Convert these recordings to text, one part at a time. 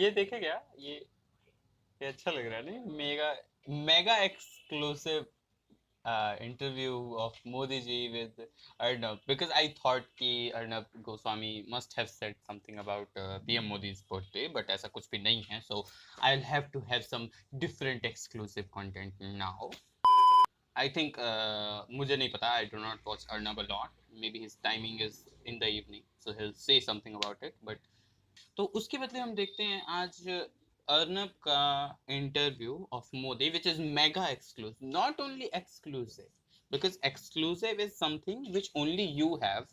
ये देखे क्या ये अच्छा लग रहा है नहीं? Mega mega exclusive interview of Modi ji with Arnab, because I thought कि Arnab Goswami must have said something about PM Modi's birthday, but ऐसा कुछ भी नहीं है, so I'll have to have some different exclusive content now. I think मुझे नहीं पता, I do not watch Arnab a lot. Maybe his timing is in the evening, so he'll say something about it. But तो उसके बदले हम देखते हैं आज अर्नब का interview of Modi which is mega exclusive, not only exclusive because exclusive is something which only you have,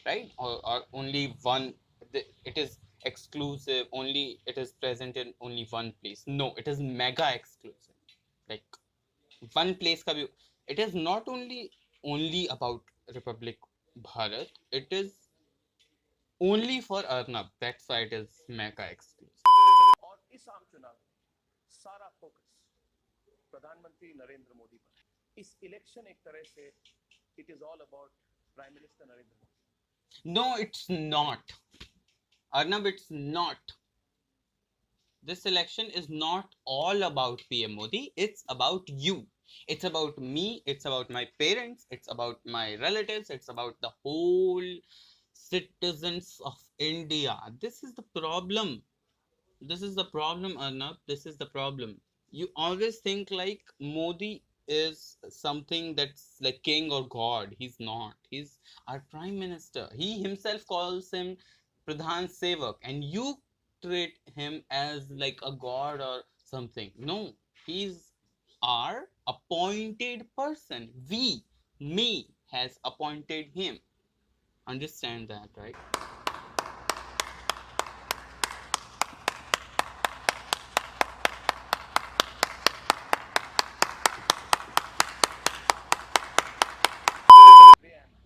right? Or only one, it is exclusive only, it is present in only one place. No, it is mega exclusive, like one place का भी. It is not only about Republic Bharat, it is only for Arnab. That's why it is mega exclusive. और इस आम चुनाव में सारा focus प्रधानमंत्री नरेंद्र मोदी पर। इस इलेक्शन एक तरह से it is all about prime minister Narendra Modi. No, it's not. Arnab, it's not. This election is not all about PM Modi. It's about you. It's about me. It's about my parents. It's about my relatives. It's about the whole citizens of India. This is the problem. This is the problem, Arnab. This is the problem. You always think like Modi is something that's like king or god. He's not. He's our prime minister. He himself calls him Pradhan Sevak, and you treat him as like a god or something. No, he's our appointed person. Me, has appointed him. Understand that, right?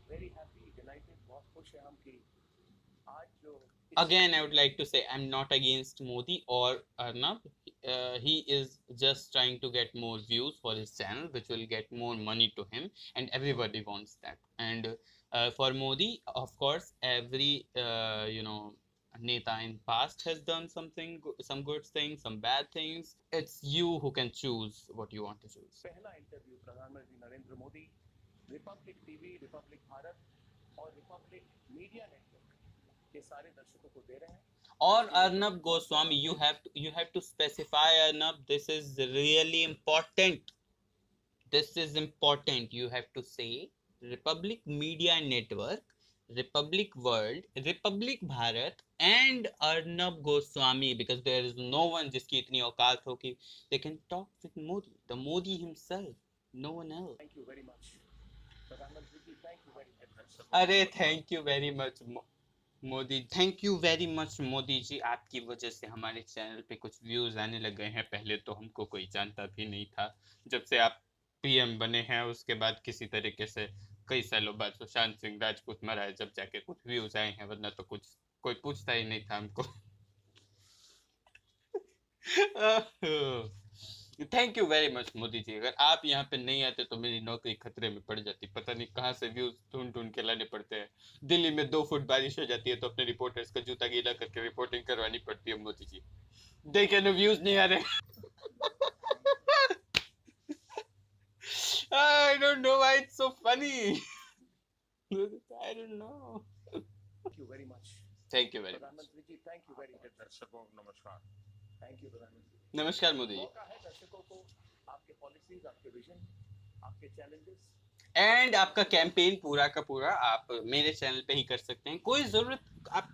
Very happy dilated, बहुत खुश है हम कि आज जो Again, I would like to say I'm not against Modi or Arnab. He is just trying to get more views for his channel, which will get more money to him, and everybody wants that. And for Modi, of course, every Neta in past has done something, some good things, some bad things. It's you who can choose what you want to choose. पहला interview प्रधानमंत्री Narendra Modi Republic TV, Republic Bharat और Republic media network के सारे दर्शकों को दे रहे हैं। Or Arnab Goswami, you have to specify, Arnab. This is really important. This is important. You have to say Republic Media Network, Republic World, Republic Bharat, and Arnab Goswami, because there is no one जिसकी इतनी औकात हो कि they can talk with Modi, the Modi himself, no one else. Thank you very much प्रधानमंत्री जी, thank you very much. अरे thank you very much Modi, thank you very much Modi ji, आपकी वजह से हमारे चैनल पे कुछ व्यूज आने लग गए हैं। पहले तो हमको कोई जानता भी नहीं था। जब से आप पीएम बने हैं उसके बाद किसी तरीके से कई सालों बाद सुशांत सिंह राजपूत मरा है, जब जाके कुछ व्यूज आए हैं, वरना तो कुछ कोई पूछता ही नहीं था हमको। Thank you very much Modi ji. अगर आप यहाँ पे नहीं आते तो मेरी नौकरी खतरे में पड़ जाती। पता नहीं कहाँ से व्यूज ढूंढ ढूंढ के लाने पड़ते हैं। दिल्ली में 2 फुट बारिश हो जाती है तो अपने रिपोर्टर्स का जूता गीला करके रिपोर्टिंग करवानी पड़ती है मोदी जी। देखे ना व्यूज नहीं आ रहे। I don't know why it's so funny. I don't know. Thank you very much. Thank you very much. प्रधानमंत्री जी, थैंक यू वेरी मच। दर्शकों नमस्कार। थैंक यू प्रधानमंत्री। नमस्कार मोदी जी। मौका है दर्शकों को आपके पॉलिसीज, आपके विजन, आपके चैलेंजेस एंड आपका कैंपेन पूरा का पूरा आप मेरे चैनल पे ही कर सकते हैं। कोई जरूरत आप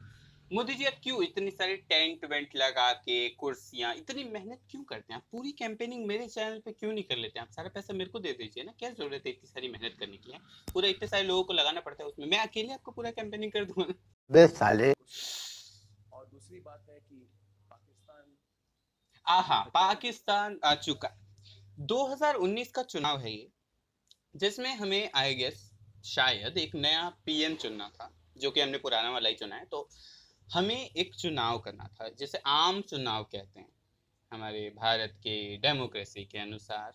मोदी जी, आप क्यों इतनी सारी टेंट वेंट लगा के कुर्सियां, इतनी मेहनत क्यों करते हैं? आप पूरी कैंपेनिंग मेरे चैनल पे क्यों नहीं कर लेते? आप सारा पैसा मेरे को दे दीजिए ना, क्या जरूरत है इतनी सारी मेहनत करने की? है पूरा इतने सारे लोगों को लगाना पड़ता है उसमें, मैं अकेले आपको पूरा कैंपेनिंग कर दूंगा। बे साले। और दूसरी बात है कि पाकिस्तान पाकिस्तान आ चुका। 2019 का चुनाव है ये, जिसमें हमें आई गेस शायद एक नया पीएम चुनना था, जो कि हमने पुराना वाला ही चुना है। तो हमें एक चुनाव करना था, जिसे आम चुनाव कहते हैं हमारे भारत के डेमोक्रेसी के अनुसार।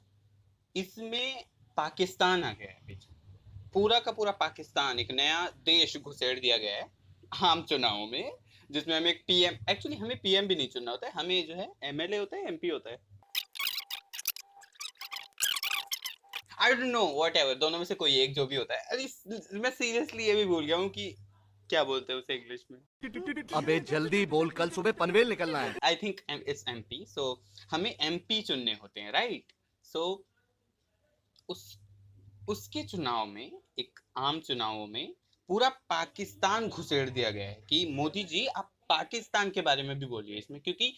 इसमें पाकिस्तान आ गया है बीच में, पूरा का पूरा पाकिस्तान, एक नया देश घुसेड़ दिया गया है आम चुनाव में, जिसमें हमें एक पीएम, एक्चुअली हमें पीएम भी नहीं चुनना होता है, हमें जो है एमएलए होता है, एमपी होता है, आई डोंट नो, व्हाटएवर, दोनों में से कोई एक जो भी होता है। अरे मैं सीरियसली ये भी भूल गया हूँ कि क्या बोलते हैं उसे इंग्लिश में। अबे जल्दी बोल, कल सुबह पनवेल निकलना है। आई थिंक इट्स एमपी, सो हमें एमपी चुनने होते हैं, राइट? सो उस उसके चुनाव में, एक आम चुनावों में पूरा पाकिस्तान घुसेड़ दिया गया है कि मोदी जी आप पाकिस्तान के बारे में भी बोलिए इसमें, क्योंकि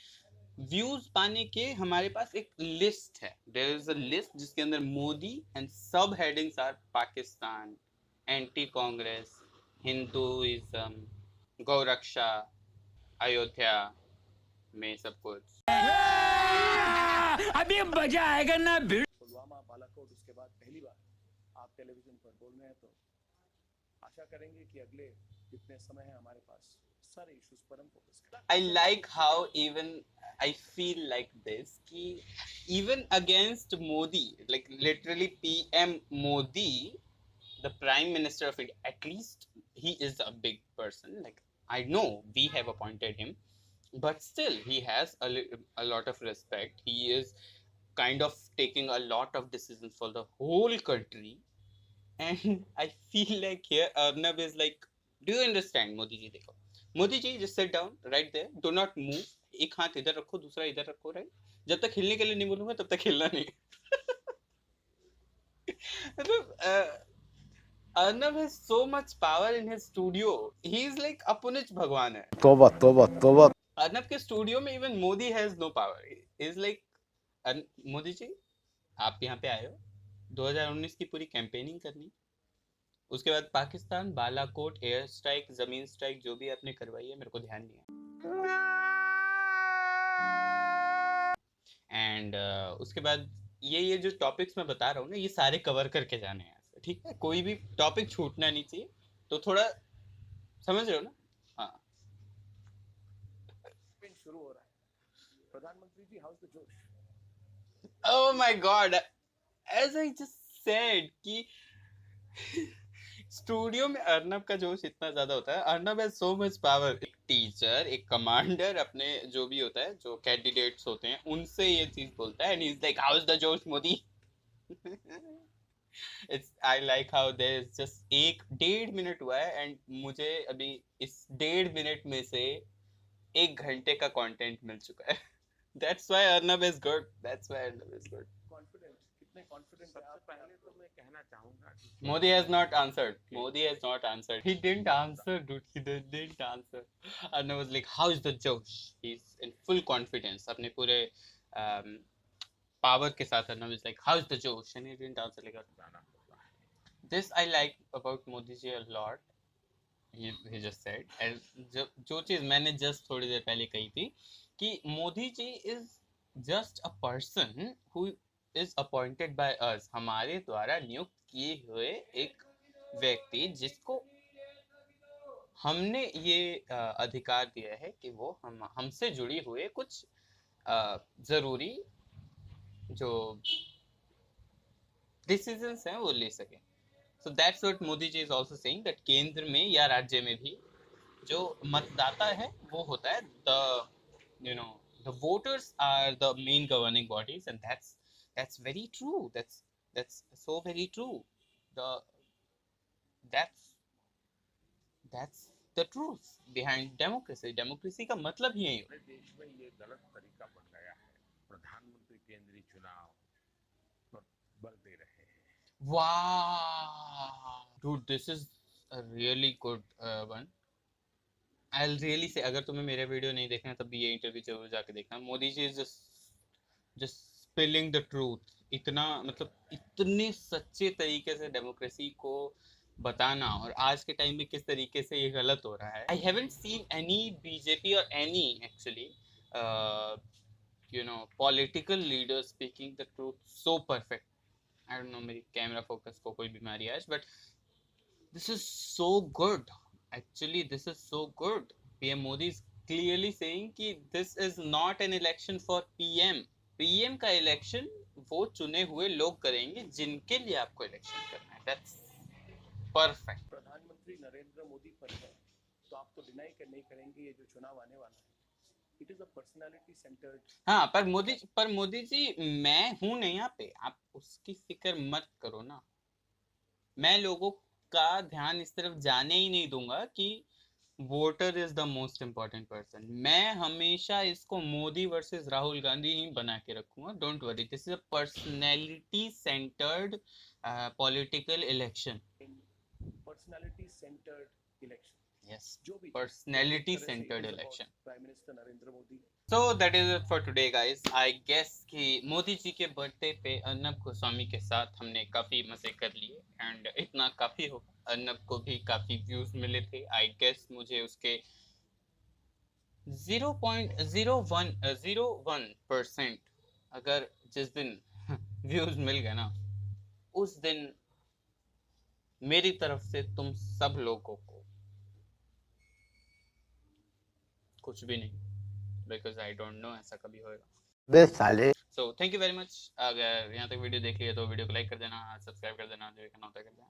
व्यूज पाने के हमारे पास एक लिस्ट है, देयर इज अ लिस्ट जिसके अंदर मोदी एंड सब headings are Pakistan, anti Congress, Hinduism, gauraksha, Ayodhya में सब कुछ। अभी मजा आएगा ना भिड़। पुलवामा, बालाकोट, उसके बाद पहली बार आप टेलीविजन पर बोल रहे हैं, तो आशा करेंगे कि अगले जितने समय है हमारे पास सारे इश्यूज पर हम फोकस करें। I like how even I feel like this कि even against Modi, like literally PM Modi, the Prime Minister of India, at least he is a big person. Like I know we have appointed him, but still he has a lot of respect. He is kind of taking a lot of decisions for the whole country, and I feel like here Arnab is like, do you understand Modi ji? देखो Modi ji, just sit down right there, do not move, एक हाथ इधर रखो, दूसरा इधर रखो, right? जब तक हिलने के लिए नहीं बोलूंगा तब तक हिलना नहीं। मतलब Arnab has so much power in his studio, he is like अपुनिच भगवान है। तौबा तौबा तौबा। अर्नब के स्टूडियो में even Modi has no power, he is like, Modi ji आप यहाँ पे आए हो 2019 की पूरी कैंपेनिंग करनी, उसके बाद पाकिस्तान, बालाकोट, एयर स्ट्राइक, जमीन स्ट्राइक जो भी आपने करवाई है मेरे को ध्यान नहीं है, एंड उसके बाद ये जो टॉपिक्स मैं बता रहा हूँ ना, ये सारे कवर करके जाने हैं, ठीक है? कोई भी टॉपिक छूटना नहीं चाहिए, तो थोड़ा समझ रहे हो ना? हाँ, शुरू हो रहा है। प्रधानमंत्री जी, हाउ इज द जोश? oh my god, as I just said कि स्टूडियो में अर्नब का जोश इतना ज्यादा होता है, Arnab has so much power. एक टीचर, एक कमांडर अपने जो भी होता है, जो कैंडिडेट्स होते हैं, उनसे ये चीज बोलता है, and he is like, how is the जोश Modi? It's, I like how there is just 1.5 minute हुआ है, एंड मुझे अभी इस 1.5 मिनट में से 1 घंटे का कंटेंट मिल चुका है। That's why Arnab is good, that's why Arnab is good. Confident, कितने कॉन्फिडेंट है आप? पहले तो मैं कहना चाहूंगा कि Modi has not answered. Modi has not answered. He didn't answer, dude. He didn't answer. And I was like, how is the Josh? He's in full confidence. अपने पूरे power के साथ, and I was like, how is the Josh? And he didn't answer. Like, जाना होता है। this I like about Modi ji a lot. He just said, and जो चीज मैंने just थोड़ी देर पहले कही थी कि Modi ji is just a person who is appointed by us, हमारे द्वारा नियुक्त किए हुए एक व्यक्ति जिसको हमने ये अधिकार दिया है कि वो हमसे जुड़ी हुए कुछ जरूरी जो डिसीजंस हैं वो ले सके। So that's what Modi ji is also saying, that केंद्र में या राज्य में भी जो मतदाता है वो होता है the voters are the main governing bodies, and that's very true, that's so very true, the that's the truth behind democracy का मतलब ही यही अपने देश में ये गलत तरीका बन गया है, प्रधानमंत्री केंद्रीय चुनाव पर बल दे रहे हैं। wow dude, this is a really good one. I'll really say, अगर तुम्हें मेरे वीडियो नहीं देखना तब भी ये इंटरव्यू जरूर जाके देखना। Modi ji is just spilling the truth, इतना मतलब इतने सच्चे तरीके से डेमोक्रेसी को बताना, और आज के टाइम में किस तरीके से ये गलत हो रहा है। I haven't seen any BJP और any actually political leader speaking the truth so perfect. I don't know, मेरी कैमरा फोकस को कोई बीमारी है, but this is so good, actually this is so good. PM Modi is clearly saying कि this is not an election for PM का election वो चुने हुए लोग करेंगे जिनके लिए आपको इलेक्शन करना है। That's perfect. प्रधानमंत्री नरेंद्र मोदी पर है तो आप तो डिनाई नहीं करेंगे ये जो चुनाव आने वाला है it is a personality centred. हाँ, पर मोदी जी, मैं हूं नहीं यहाँ पे, आप उसकी फिक्र मत करो ना। मैं लोगों का ध्यान इस तरफ जाने ही नहीं दूंगा कि voter is the most important person. मैं हमेशा इसको मोदी वर्सेस राहुल गांधी ही बना के रखूंगा। Don't worry, this is a personality centred political election. Personality centred election yes, जो भी personality centred election. Prime minister Narendra Modi. So that is it for today guys. I guess कि मोदी जी के बर्थडे पे अर्नब गोस्वामी के साथ हमने काफ़ी मज़े कर लिए एंड इतना काफ़ी होगा। अर्नब को भी काफ़ी व्यूज़ मिले थे। आई गेस मुझे उसके 0.01% अगर जिस दिन व्यूज़ मिल गए ना, उस दिन मेरी तरफ से तुम सब लोगों को कुछ भी नहीं, बिकॉज आई डोंट नो ऐसा कभी होएगा। बे साले so thank you very much. अगर यहाँ तक वीडियो देख लिया तो वीडियो को लाइक कर देना, सब्सक्राइब कर देना, जो करना होता है कर देना।